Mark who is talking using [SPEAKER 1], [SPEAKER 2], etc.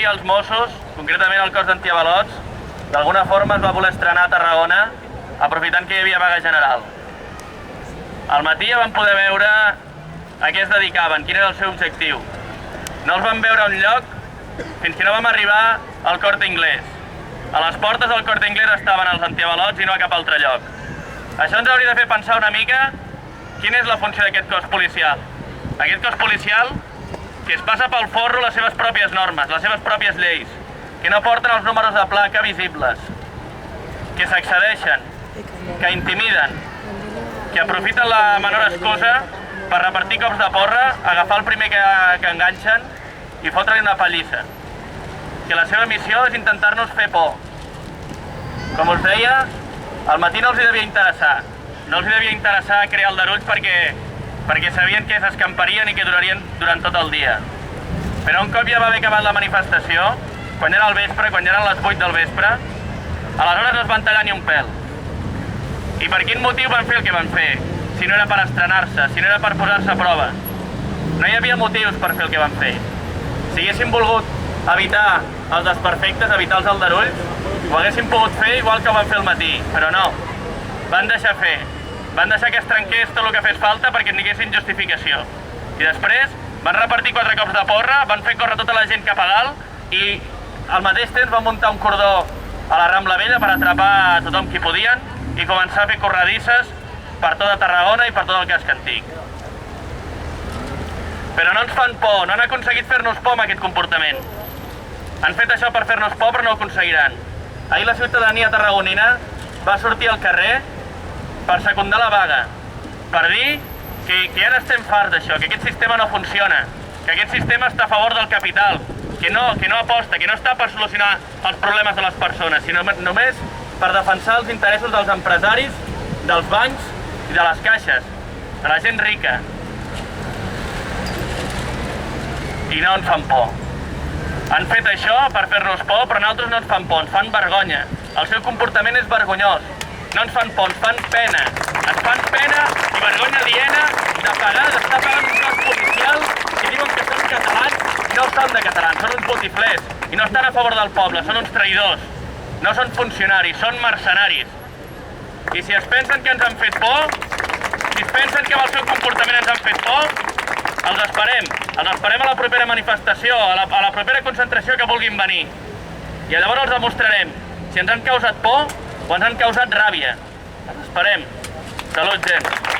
[SPEAKER 1] matí els Mossos, concretament el cos d'antiavalots, d'alguna forma es va voler estrenar a Tarragona, aprofitant que hi havia vaga general. Al matí ja vam poder veure a què es dedicaven, quin era el seu objectiu. No els vam veure enlloc fins que no vam arribar al Corte Inglés. A les portes del Corte Inglés estaven els antiavalots i no a cap altre lloc. Això ens hauria de fer pensar una mica quina és la funció d'aquest cos policial. Aquest cos policial que es passa pel forro les seves pròpies normes, les seves pròpies lleis, que no porten els números de placa visibles, que s'accedeixen, que intimiden, que aprofiten la menor excusa per repartir cops de porra, agafar el primer que enganxen i fotre-li una pallissa. Que la seva missió és intentar-nos fer por. Com us deia, al matí no els hi devia interessar. No els hi devia interessar crear aldarulls perquè sabien que s'escamparien i que durarien durant tot el dia. Però un cop ja va haver acabat la manifestació, quan era al vespre, quan ja eren les 8 del vespre, aleshores no es van tallar ni un pèl. I per quin motiu van fer el que van fer? Si no era per estrenar-se, si no era per posar-se a prova. No hi havia motius per fer el que van fer. Si haguessin volgut evitar els desperfectes, evitar els aldarulls, ho haguessin pogut fer igual que ho van fer al matí, però no. Van deixar fer. Van deixar que es trenqués tot el que fes falta perquè tinguessin justificació. I després van repartir 4 cops de porra, van fer córrer tota la gent cap a dalt i al mateix temps van muntar un cordó a la Rambla Vella per atrapar a tothom qui podien i començar a fer corredisses per tota Tarragona i per tot el casc antic. Però no ens fan por, no han aconseguit fer-nos por amb aquest comportament. Han fet això per fer-nos por, però no ho aconseguiran. Ahir la ciutadania tarragonina va sortir al carrer per secundar la vaga, per dir que ara estem farts d'això, que aquest sistema no funciona, que aquest sistema està a favor del capital, que no aposta, que no està per solucionar els problemes de les persones, sinó només per defensar els interessos dels empresaris, dels bancs i de les caixes, de la gent rica. I no ens fan por. Han fet això per fer-nos por, però a nosaltres no ens fan por, ens fan vergonya. El seu comportament és vergonyós. No ens fan por, ens fan pena. Ens fan pena i vergonya aliena d'estar pagant un cos policial que diuen que són catalans i no són de catalans, són uns botiflers i no estan a favor del poble, són uns traïdors. No són funcionaris, són mercenaris. I si es pensen que ens han fet por, si es pensen que amb el seu comportament ens han fet por, els esperem a la propera manifestació, a la propera concentració que vulguin venir. I llavors els demostrarem si ens han causat por o ens han causat ràbia. Els esperem. Salut, gent.